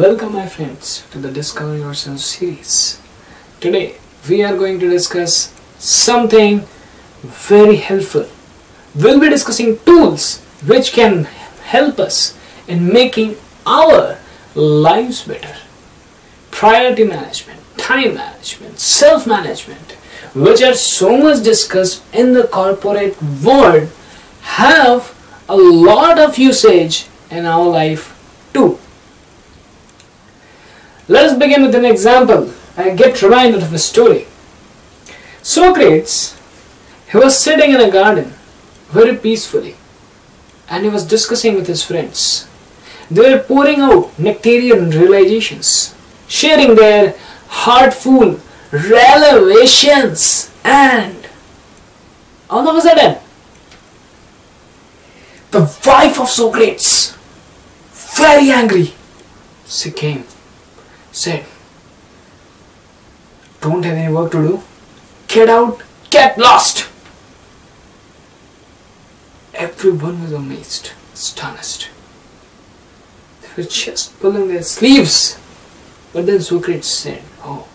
Welcome my friends to the Discover Yourself series. Today we are going to discuss something very helpful. We'll be discussing tools which can help us in making our lives better. Priority management, time management, self-management, which are so much discussed in the corporate world, have a lot of usage in our life too. Let us begin with an example. I get reminded of a story. Socrates, he was sitting in a garden very peacefully and he was discussing with his friends. They were pouring out nectarian realizations, sharing their heartful revelations, and all of a sudden, the wife of Socrates, very angry, she came, said, "Don't have any work to do? Get out, get lost!" Everyone was amazed, astonished. They were just pulling their sleeves. But then Socrates said, "Oh,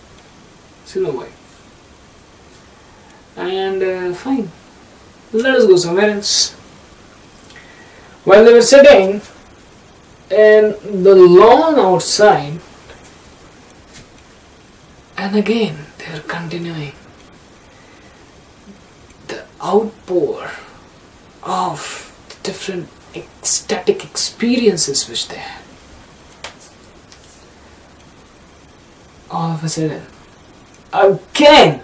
see no wife. And fine, let us go somewhere else." While they were sitting in the lawn outside, and again they are continuing the outpour of the different ecstatic experiences which they had. All of a sudden, again,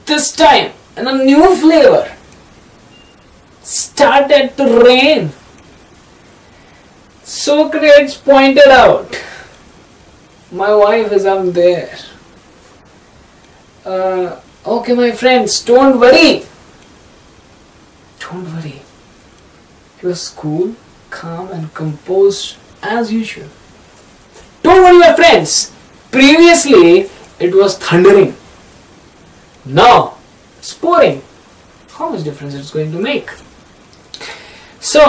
this time in a new flavor, started to rain. Socrates pointed out, "My wife is up there. Okay, my friends, don't worry. Don't worry." He was cool, calm and composed as usual. "Don't worry, my friends. Previously it was thundering. Now it's pouring. How much difference it's going to make?" So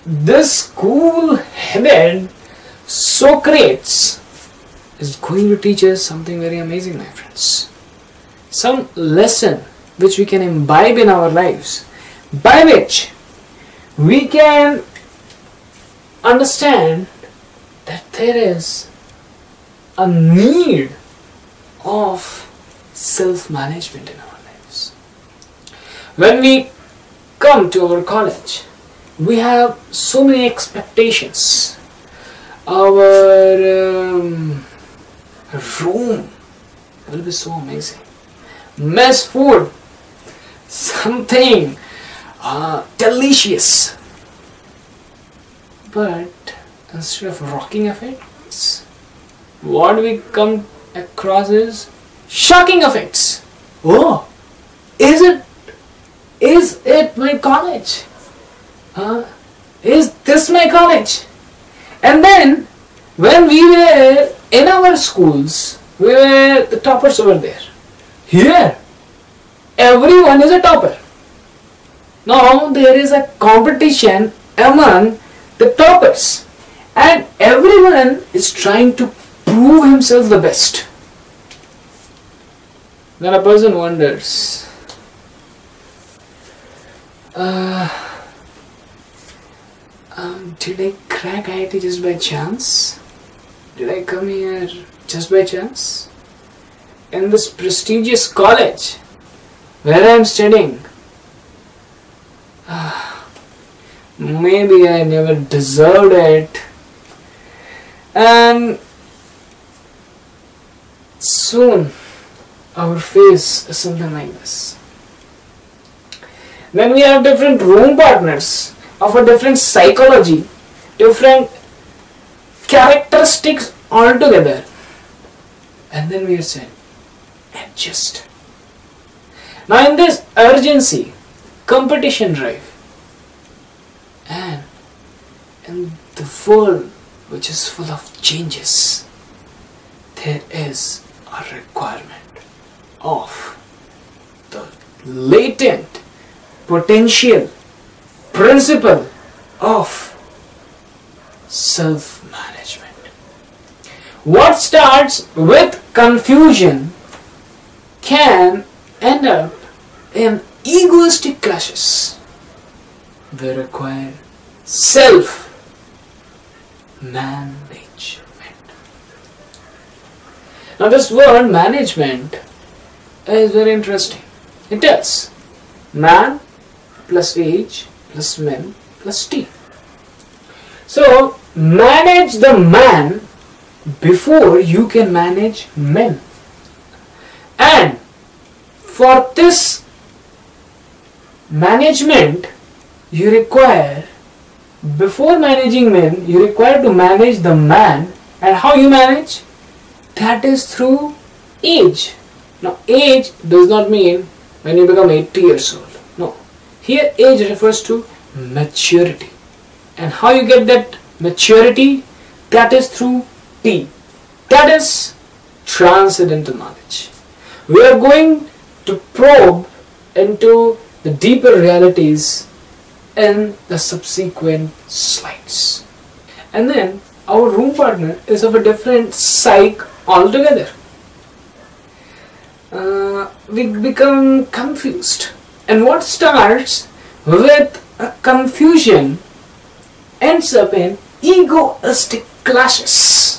this cool-headed Socrates is going to teach us something very amazing, my friends. Some lesson which we can imbibe in our lives, by which we can understand that there is a need of self-management in our lives. When we come to our college, we have so many expectations. Our room will be so amazing. Mess food, something delicious. But instead of rocking effects, what we come across is shocking effects. Oh, is it my college? Is this my college? And then when we were in our schools, we were the toppers over there. Here, everyone is a topper. Now there is a competition among the toppers, and everyone is trying to prove himself the best. Then a person wonders, did I crack IIT just by chance? Did I come here just by chance? In this prestigious college where I am studying, maybe I never deserved it. And soon our face is something like this. Then we have different room partners of a different psychology, different characteristics altogether. And then we are saying, adjust. Now in this urgency, competition drive, and in the world which is full of changes, there is a requirement of the latent potential principle of self-management. What starts with confusion can end up in egoistic clashes. They require self-management. Now this word management is very interesting. It tells man plus age plus men plus T. So manage the man before you can manage men. And for this management, you require, before managing men, you require to manage the man. And how you manage? That is through age. Now age does not mean when you become 80 years old. No. Here age refers to maturity. And how you get that maturity? That is through T. That is transcendental knowledge. We are going to probe into the deeper realities in the subsequent slides. And then our room partner is of a different psyche altogether. We become confused. And what starts with a confusion ends up in egoistic clashes.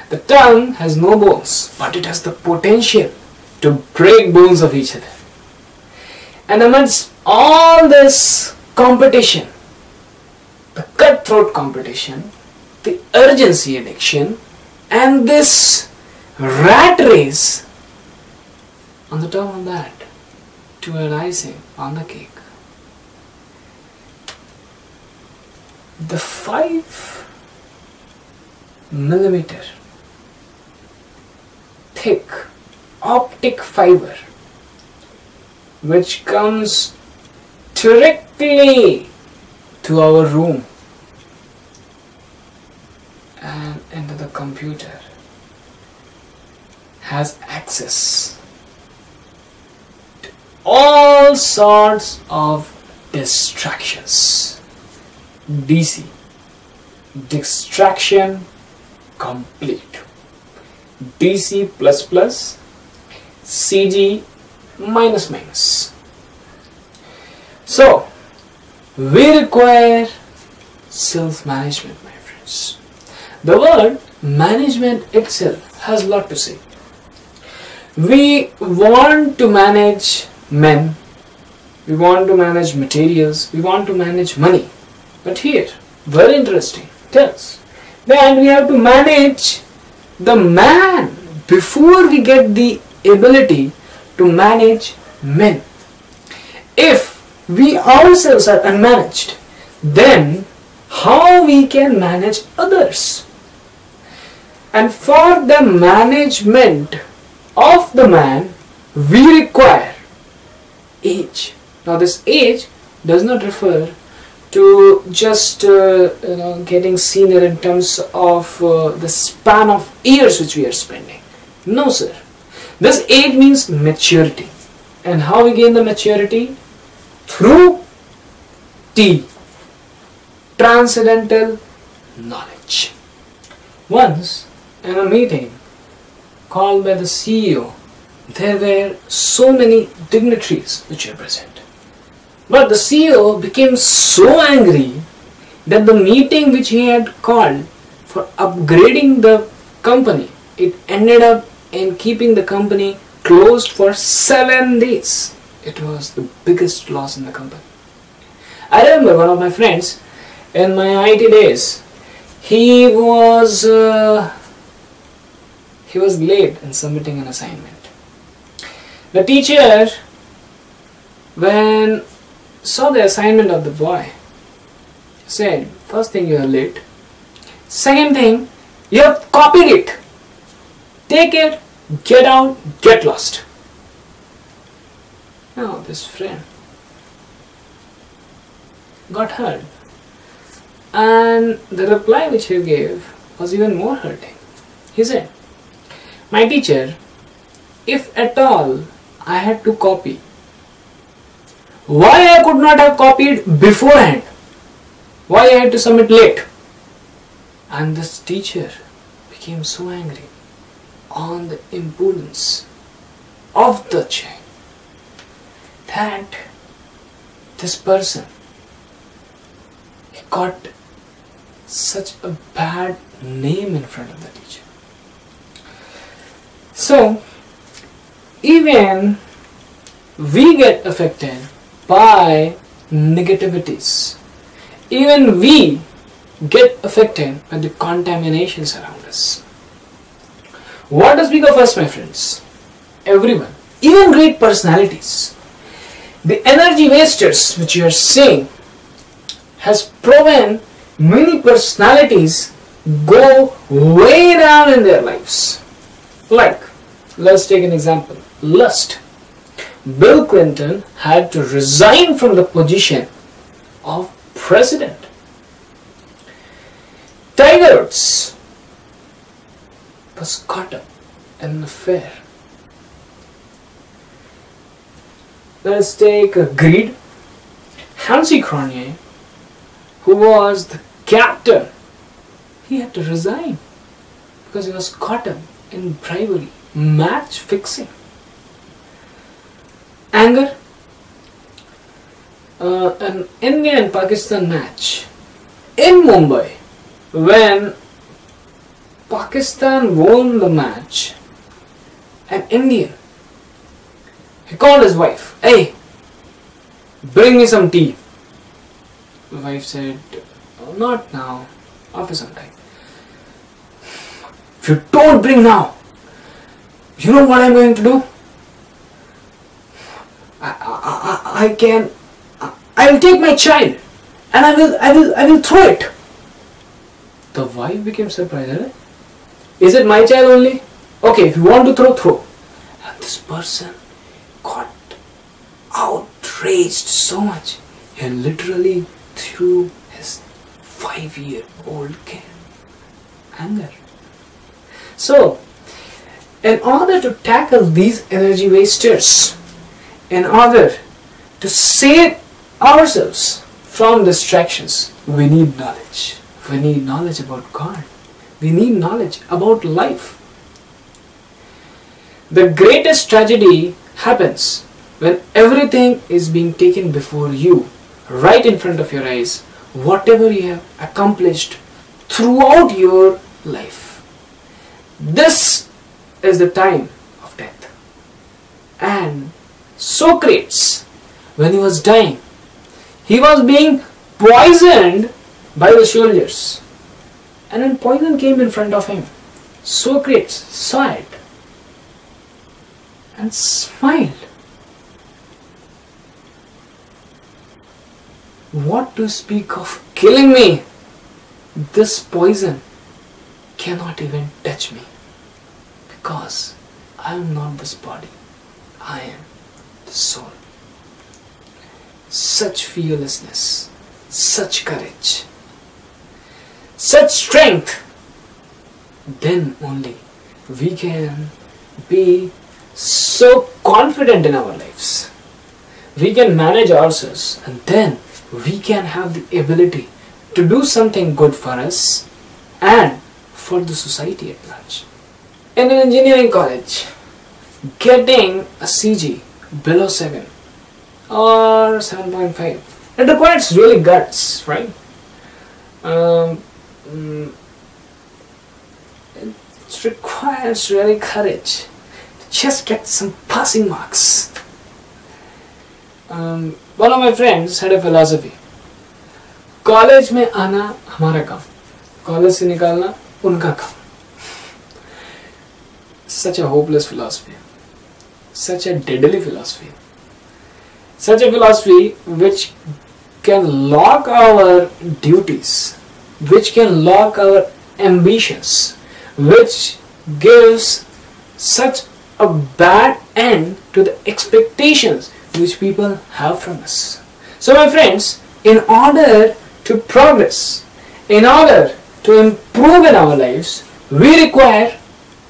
The tongue has no bones, but it has the potential to break bones of each other. And amidst all this competition, the cutthroat competition, the urgency addiction, and this rat race, on the top of that, to an icing on the cake, the 5mm thick optic fiber which comes directly to our room and into the computer has access to all sorts of distractions. DC, distraction complete. DC plus plus, CG minus minus. So we require self-management, my friends. The word management itself has a lot to say. We want to manage men, we want to manage materials, we want to manage money. But here, very interesting, tells that we have to manage the man before we get the ability to manage men. If we ourselves are unmanaged, then how we can manage others? And for the management of the man, we require age. Now this age does not refer to just getting senior in terms of the span of years which we are spending. No sir. This age means maturity. And how we gain the maturity? Through T, transcendental knowledge. Once in a meeting called by the CEO, there were so many dignitaries which were present. But the CEO became so angry that the meeting which he had called for upgrading the company, it ended up in keeping the company closed for 7 days. It was the biggest loss in the company. I remember one of my friends in my IT days, he was late in submitting an assignment. The teacher, when saw the assignment of the boy, said, first thing, you are late. Second thing, you have copied it. Take it, get out, get lost. Now this friend got hurt, and the reply which he gave was even more hurting. He said, my teacher, if at all I had to copy, why I could not have copied beforehand? Why I had to submit late? And this teacher became so angry on the impudence of the child that this person, he got such a bad name in front of the teacher. So even we get affected by negativities. Even we get affected by the contaminations around us. What does speak of us, my friends? Everyone, even great personalities. The energy wasters which you are seeing has proven many personalities go way down in their lives. Like, let's take an example. Lust. Bill Clinton had to resign from the position of president. Tiger Woods was caught up in an affair. Let's take greed. Hansi Cronje, who was the captain, he had to resign because he was caught up in bribery, match fixing. Anger. An India and Pakistan match in Mumbai, when Pakistan won the match, an Indian, he called his wife, "Hey, bring me some tea." The wife said, "Oh, not now, after some time." "If you don't bring now, you know what I'm going to do? I will take my child and I will throw it." The wife became surprised. Eh? "Is it my child only? Okay, if you want to throw, throw." And this person got outraged so much, he literally threw his 5-year-old kid. Anger. So, in order to tackle these energy wasters, in order to save ourselves from distractions, we need knowledge. We need knowledge about God. We need knowledge about life. The greatest tragedy happens when everything is being taken before you, right in front of your eyes, whatever you have accomplished throughout your life. This is the time of death. And Socrates, when he was dying, he was being poisoned by the soldiers. And when poison came in front of him, Socrates saw it and smiled. What to speak of killing me? This poison cannot even touch me, because I am not this body, I am the soul. Such fearlessness, such courage, such strength, then only we can be so confident in our lives. We can manage ourselves, and then we can have the ability to do something good for us and for the society at large. In an engineering college, getting a CG below 7 or 7.5, it requires really guts, right? It requires really courage to just get some passing marks. One of my friends had a philosophy: college में आना हमारा काम, college से निकालना उनका काम. Such a hopeless philosophy, such a deadly philosophy, such a philosophy which can lock our duties, which can lock our ambitions, which gives such a bad end to the expectations which people have from us. So my friends, in order to progress, in order to improve in our lives, we require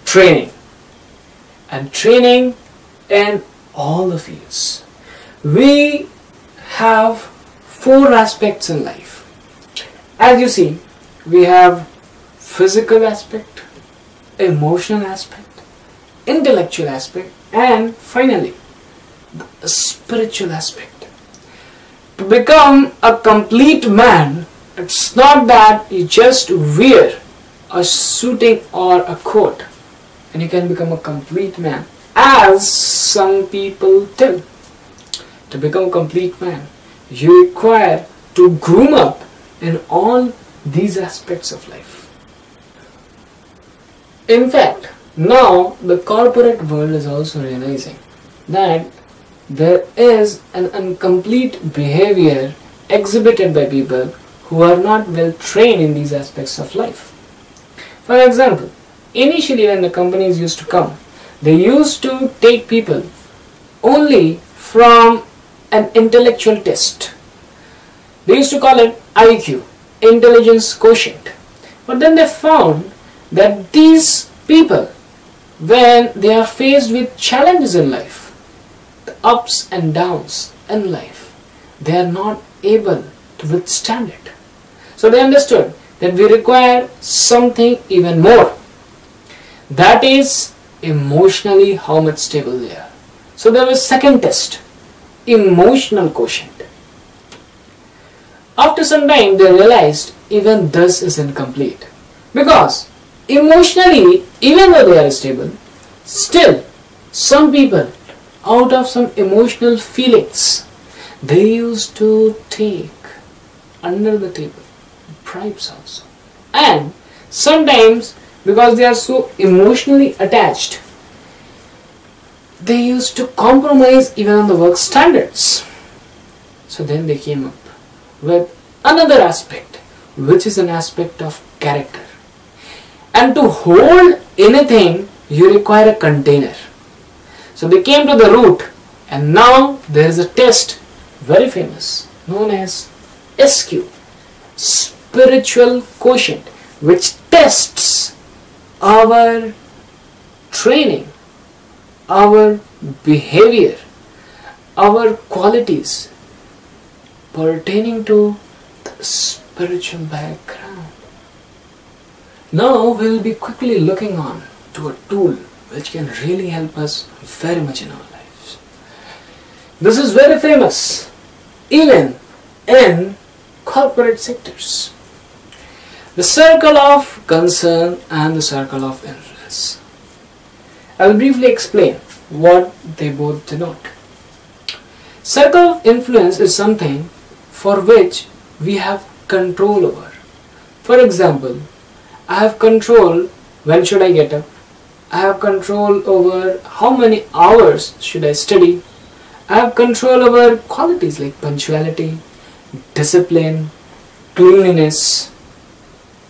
training. And training in all the fields. We have 4 aspects in life. As you see, we have physical aspect, emotional aspect, intellectual aspect, and finally the spiritual aspect. To become a complete man, it's not that you just wear a suiting or a coat and you can become a complete man, as some people tell. To become a complete man, you require to groom up in all these aspects of life. In fact, now the corporate world is also realizing that there is an incomplete behavior exhibited by people who are not well trained in these aspects of life. For example, initially when the companies used to come, they used to take people only from an intellectual test. They used to call it IQ, intelligence quotient. But then they found that these people, when they are faced with challenges in life, the ups and downs in life, they are not able to withstand it. So they understood that we require something even more. That is emotionally how much stable they are. So there was second test, emotional quotient. After some time they realized even this is incomplete, because emotionally, even though they are stable, still some people, out of some emotional feelings, they used to take under the table bribes also. And sometimes, because they are so emotionally attached, they used to compromise even on the work standards. So then they came up with another aspect, which is an aspect of character. And to hold anything, you require a container. So they came to the root, and now there is a test, very famous, known as SQ, spiritual quotient, which tests our training, our behavior, our qualities pertaining to the spiritual background. Now we will be quickly looking on to a tool which can really help us very much in our lives. This is very famous even in corporate sectors. The circle of concern and the circle of influence. I will briefly explain what they both denote. Circle of influence is something for which we have control over. For example, I have control when should I get up. I have control over how many hours should I study. I have control over qualities like punctuality, discipline, cleanliness.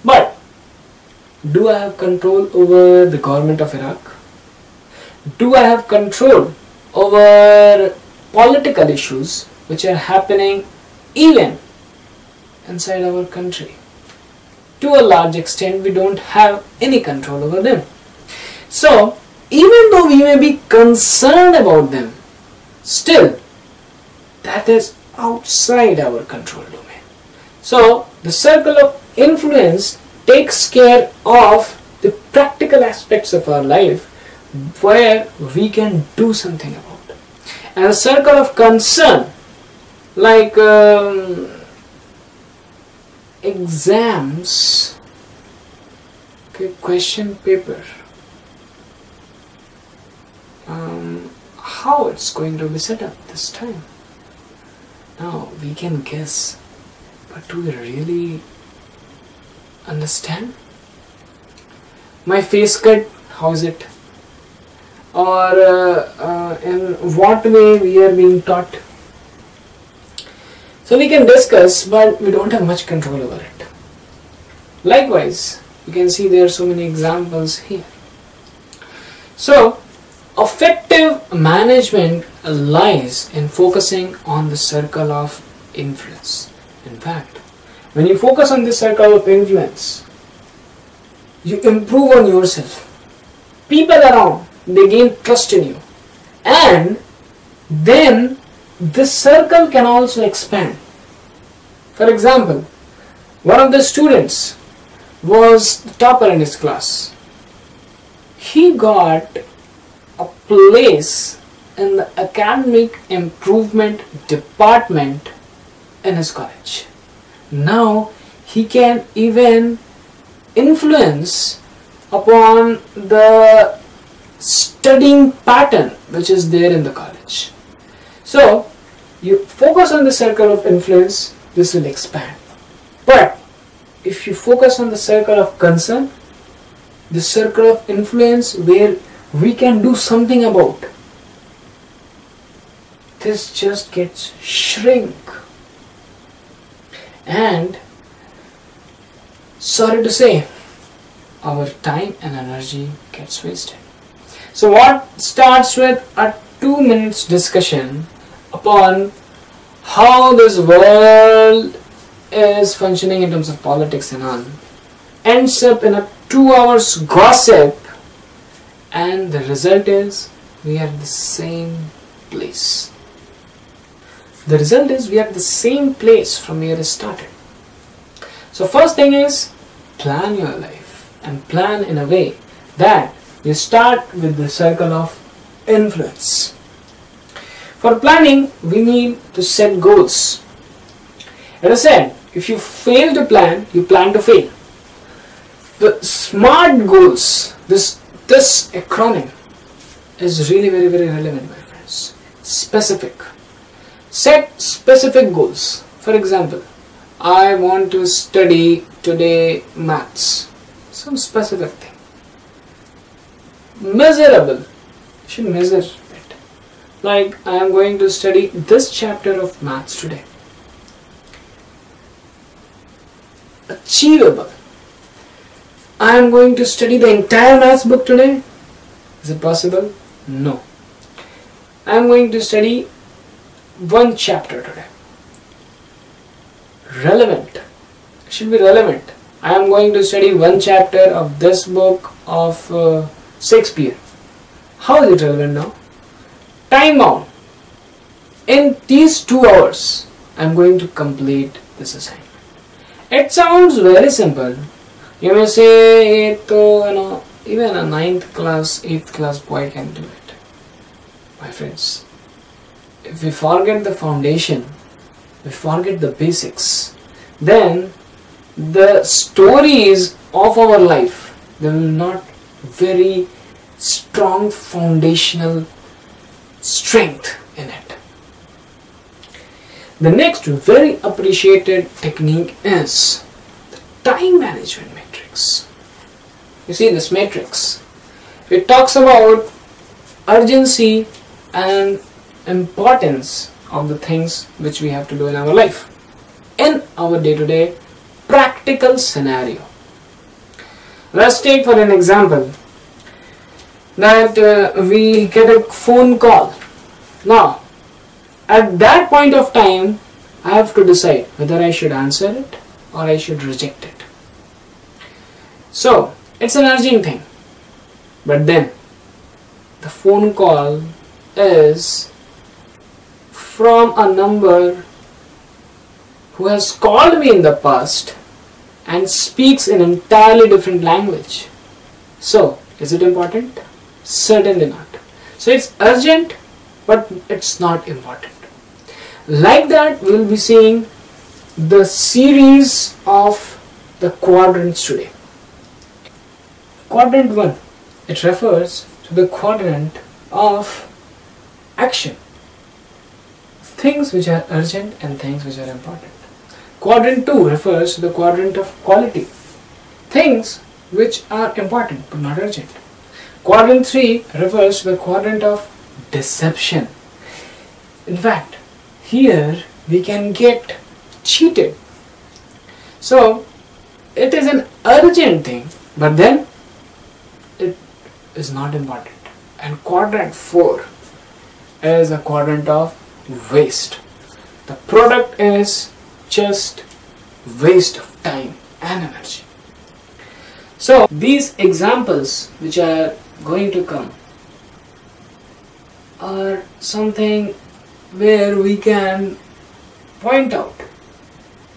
But do I have control over the government of Iraq? Do I have control over political issues which are happening even inside our country? To a large extent, we don't have any control over them. So, even though we may be concerned about them, still, that is outside our control domain. So, the circle of influence takes care of the practical aspects of our life where we can do something about. And a circle of concern, like exams, question paper, how it's going to be set up this time. Now we can guess, but do we really understand? My face cut, how is it? Or in what way we are being taught? So we can discuss, but we don't have much control over it. Likewise, you can see there are so many examples here. So, effective management lies in focusing on the circle of influence. In fact, when you focus on this circle of influence, you improve on yourself. People around, they gain trust in you. And then this circle can also expand. For example, one of the students was the topper in his class. he got a place in the academic improvement department in his college. Now he can even influence upon the studying pattern which is there in the college. So you focus on the circle of influence, this will expand. But if you focus on the circle of concern, the circle of influence where we can do something about, this just gets shrink. And sorry to say, our time and energy gets wasted. So what starts with a 2 minutes discussion upon how this world is functioning in terms of politics and all, ends up in a 2 hours gossip, and the result is we are at the same place. The result is we are at the same place from where it started. So first thing is, plan your life and plan in a way that you start with the circle of influence. For planning, we need to set goals. As I said, if you fail to plan, you plan to fail. The SMART goals, this acronym is really very relevant, my friends. Specific. Set specific goals. For example, I want to study today maths. Some specific thing. Measurable. You should measure it. Like, I am going to study this chapter of maths today. Achievable. I am going to study the entire maths book today. Is it possible? No. I am going to study one chapter today. Relevant. It should be relevant. I am going to study one chapter of this book of Shakespeare. How is it relevant now? Time bound. In these 2 hours, I am going to complete this assignment. It sounds very simple. You may say, even a 9th class, 8th class boy can do it. My friends, if we forget the foundation, we forget the basics, then the stories of our life, they will not very strong foundational strength in it. The next very appreciated technique is the time management matrix. You see this matrix, it talks about urgency and importance of the things which we have to do in our life, in our day-to-day practical scenario. Let's take for an example that we get a phone call. Now, at that point of time, I have to decide whether I should answer it or I should reject it. So, it's an urgent thing. But then, the phone call is from a number who has called me in the past and speaks an entirely different language. So, is it important? Certainly not. So, it's urgent, but it's not important. Like that, we will be seeing the series of the quadrants today. Quadrant 1, it refers to the quadrant of action. Things which are urgent and things which are important. Quadrant 2 refers to the quadrant of quality. Things which are important but not urgent. Quadrant 3 refers to the quadrant of deception. In fact, here we can get cheated. So, it is an urgent thing, but then it is not important. And quadrant 4 is a quadrant of waste. The product is just waste of time and energy. So, these examples which are going to come are something where we can point out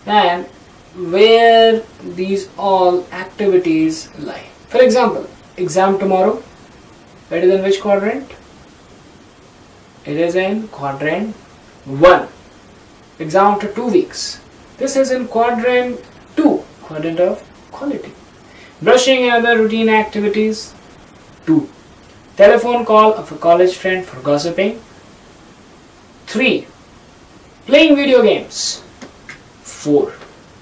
and where these all activities lie. For example, exam tomorrow, It is in which quadrant? It is in quadrant 1. Exam after 2 weeks. This is in quadrant 2, quadrant of quality. Brushing and other routine activities, 2. Telephone call of a college friend for gossiping, 3. Playing video games, 4.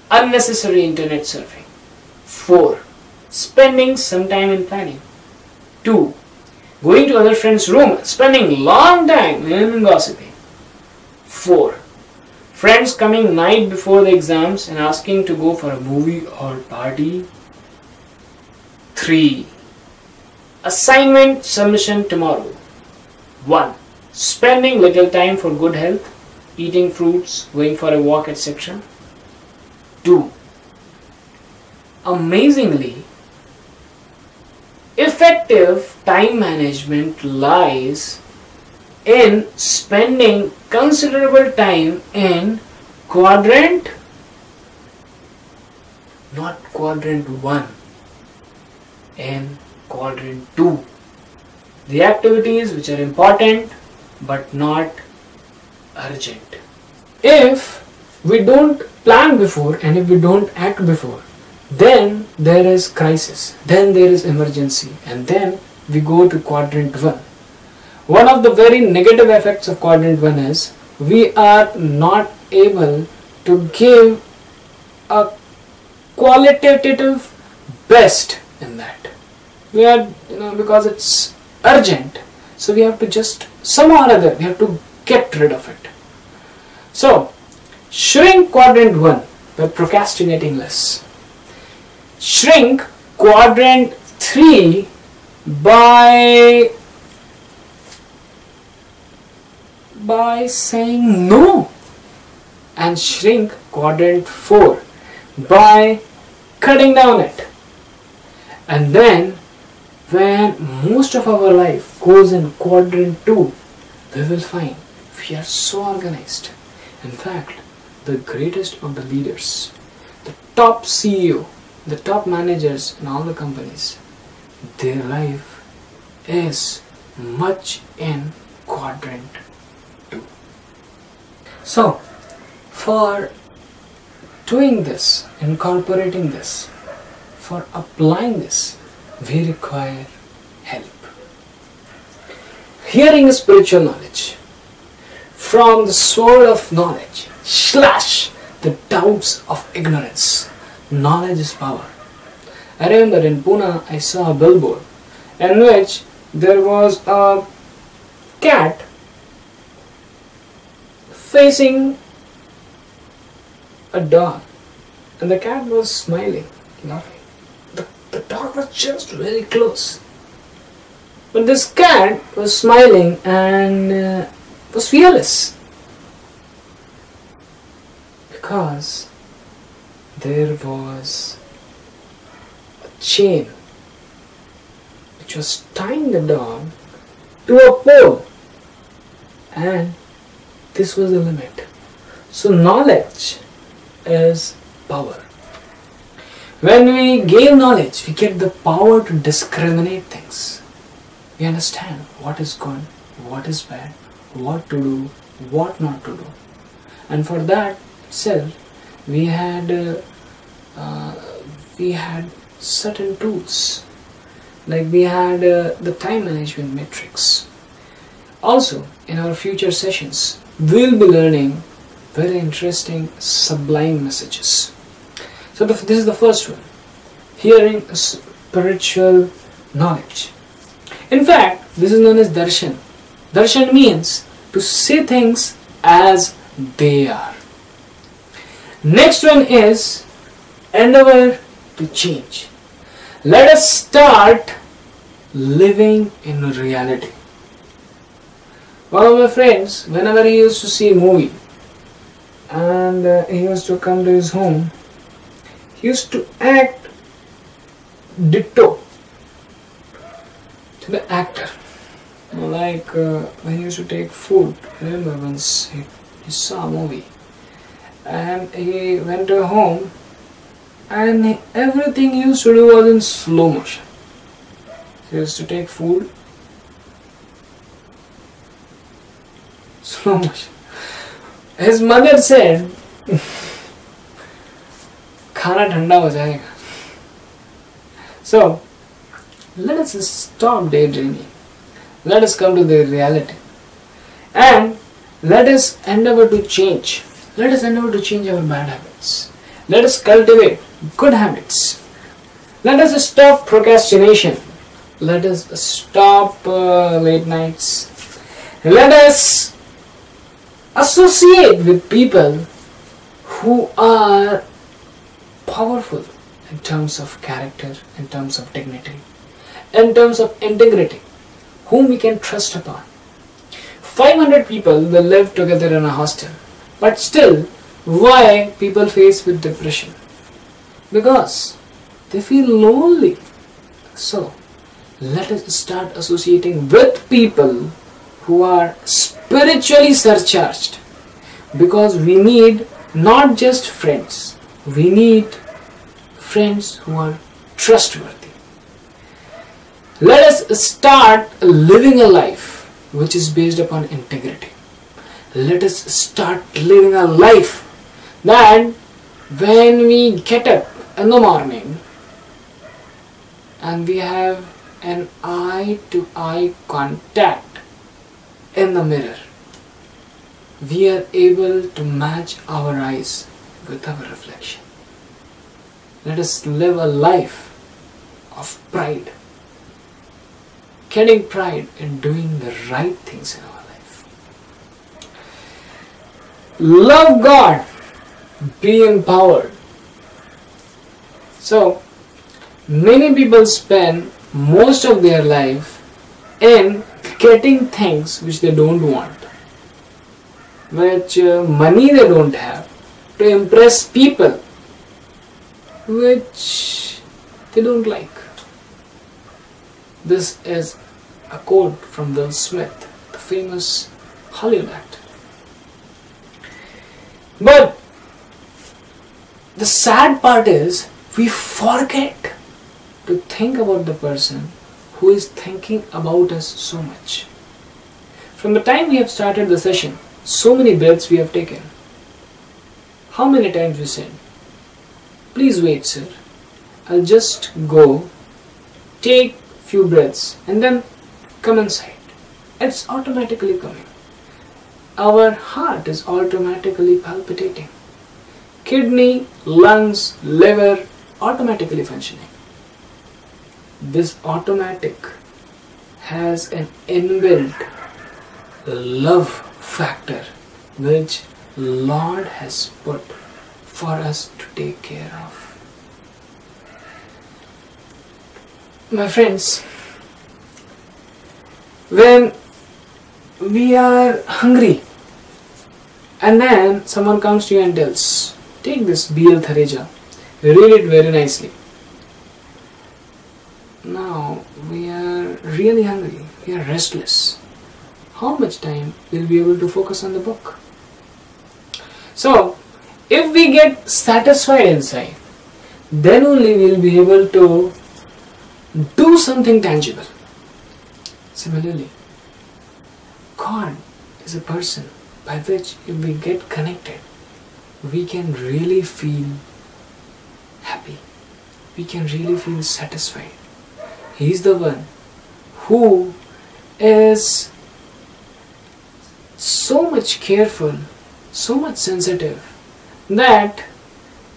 Unnecessary internet surfing, 4. Spending some time in planning, 2. Going to other friend's room, spending long time in gossiping, 4. Friends coming night before the exams and asking to go for a movie or party, 3. Assignment submission tomorrow, 1. Spending little time for good health, eating fruits, going for a walk, etc. 2. Amazingly, effective time management lies in spending considerable time in quadrant, not quadrant 1, in quadrant 2. The activities which are important but not urgent. If we don't plan before and if we don't act before, then there is crisis, then there is emergency, and then we go to quadrant 1. One of the very negative effects of quadrant 1 is we are not able to give a qualitative best in that. We are, because it's urgent, so we have to just somehow or other we have to get rid of it. So shrink quadrant 1 by procrastinating less. Shrink quadrant 3 by saying no, and shrink quadrant 4 by cutting down it. And then when most of our life goes in quadrant 2, we will find we are so organized. In fact, the greatest of the leaders, the top CEO, the top managers in all the companies, their life is much in quadrant 2. So, for doing this, incorporating this, for applying this, we require help. Hearing is spiritual knowledge. From the sword of knowledge, slash the doubts of ignorance. Knowledge is power. I remember in Pune I saw a billboard in which there was a cat facing a dog, and the cat was smiling, laughing. The dog was just very close, but this cat was smiling and was fearless, because there was a chain which was tying the dog to a pole, and this was the limit. So knowledge is power. When we gain knowledge, we get the power to discriminate things. We understand what is good, what is bad, what to do, what not to do. And for that itself, we had certain tools. Like we had the time management matrix. Also, in our future sessions, we'll be learning very interesting sublime messages. So this is the first one. Hearing spiritual knowledge. In fact, this is known as darshan. Darshan means to see things as they are. Next one is endeavor to change. Let us start living in reality. One of my friends, whenever he used to see a movie and he used to come to his home, he used to act ditto to the actor. Like when he used to take food. I remember once he saw a movie and he went to home and everything he used to do was in slow motion. He used to take food Slow motion. His mother said, खाना ठंडा हो जाएगा. So, let us stop daydreaming. Let us come to the reality. And let us endeavor to change. Let us endeavor to change our bad habits. Let us cultivate good habits. Let us stop procrastination. Let us stop late nights. Let us associate with people who are powerful in terms of character, in terms of dignity, in terms of integrity, whom we can trust upon. 500 people will live together in a hostel, but still, why people face with depression? Because they feel lonely. So, let us start associating with people who are spiritually surcharged, because we need not just friends, we need friends who are trustworthy. Let us start living a life which is based upon integrity. Let us start living a life that when we get up in the morning and we have an eye-to-eye contact in the mirror, we are able to match our eyes with our reflection. Let us live a life of pride, getting pride in doing the right things in our life. Love God, be empowered. So, many people spend most of their life in getting things which they don't want, which money they don't have, to impress people which they don't like. This is a quote from Will Smith, the famous Hollywood actor. But the sad part is we forget to think about the person who is thinking about us so much. From the time we have started the session, so many breaths we have taken. How many times we said, please wait sir, I'll just go, take few breaths and then come inside. It's automatically coming. Our heart is automatically palpitating. Kidney, lungs, liver automatically functioning. This automatic has an inbuilt love factor which Lord has put for us to take care of. My friends, when we are hungry and then someone comes to you and tells, take this B.L. Thareja, read it very nicely. Now we are really hungry, we are restless. How much time will we be able to focus on the book? So, if we get satisfied inside, then only we will be able to do something tangible. Similarly, God is a person by which if we get connected, we can really feel happy. We can really feel satisfied. He is the one who is so much careful, so much sensitive that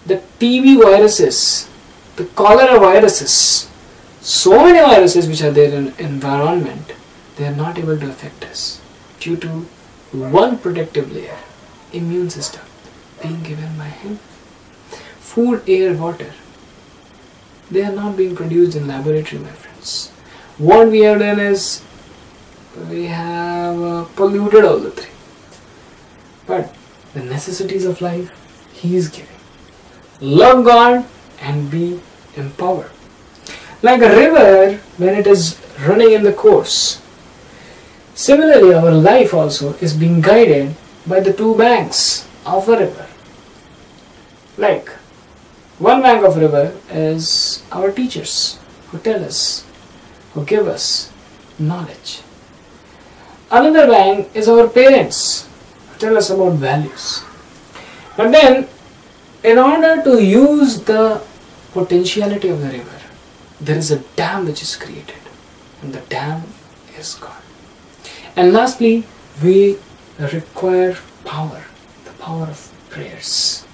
the TB viruses, the cholera viruses, so many viruses which are there in environment, they are not able to affect us due to one protective layer, immune system, being given by Him. Food, air, water, they are not being produced in laboratory, my friends. What we have done is we have polluted all the three. But the necessities of life, He is giving. Love God and be empowered. Like a river when it is running in the course. Similarly, our life also is being guided by the two banks of a river. Like, one bank of river is our teachers who tell us, who give us knowledge. Another bank is our parents who tell us about values. But then, in order to use the potentiality of the river, there is a dam which is created, and the dam is God. And lastly, we require power, the power of prayers.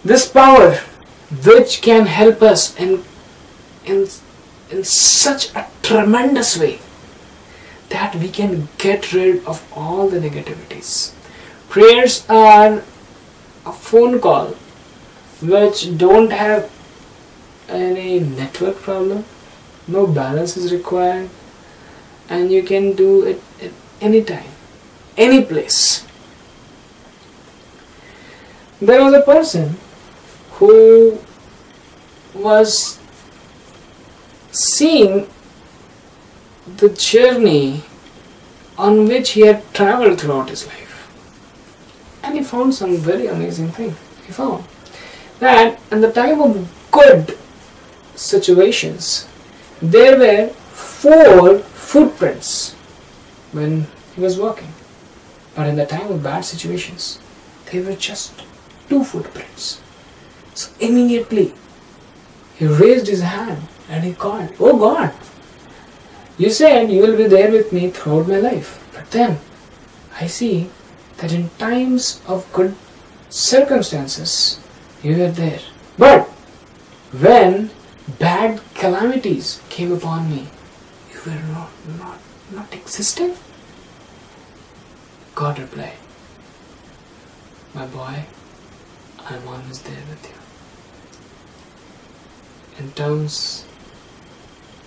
This power which can help us in such a tremendous way that we can get rid of all the negativities. Prayers are a phone call which don't have any network problem, no balance is required, and you can do it at any time, any place. There was a person who was seeing the journey on which he had traveled throughout his life, and he found some very amazing thing. He found that in the time of good situations there were 4 footprints when he was walking, but in the time of bad situations there were just 2 footprints. So immediately he raised his hand and he called, "Oh God, you said you will be there with me throughout my life, but then I see that in times of good circumstances you were there, but when bad calamities came upon me, you were not existing." God replied, "My boy, I am always there with you. In terms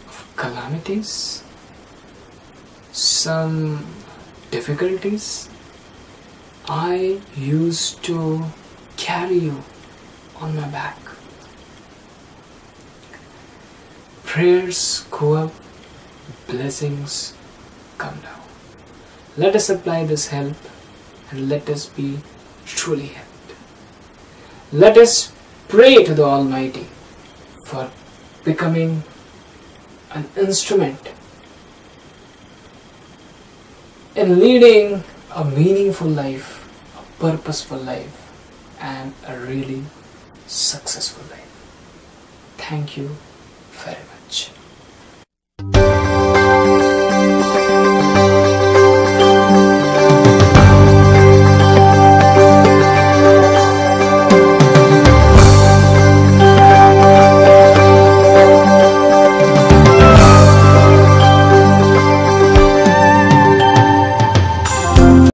of calamities, some difficulties, I used to carry you on my back. Prayers go up, blessings come down. Let us apply this help and let us be truly helped. Let us pray to the Almighty for becoming an instrument in leading a meaningful life, a purposeful life, and a really successful life. Thank you very much.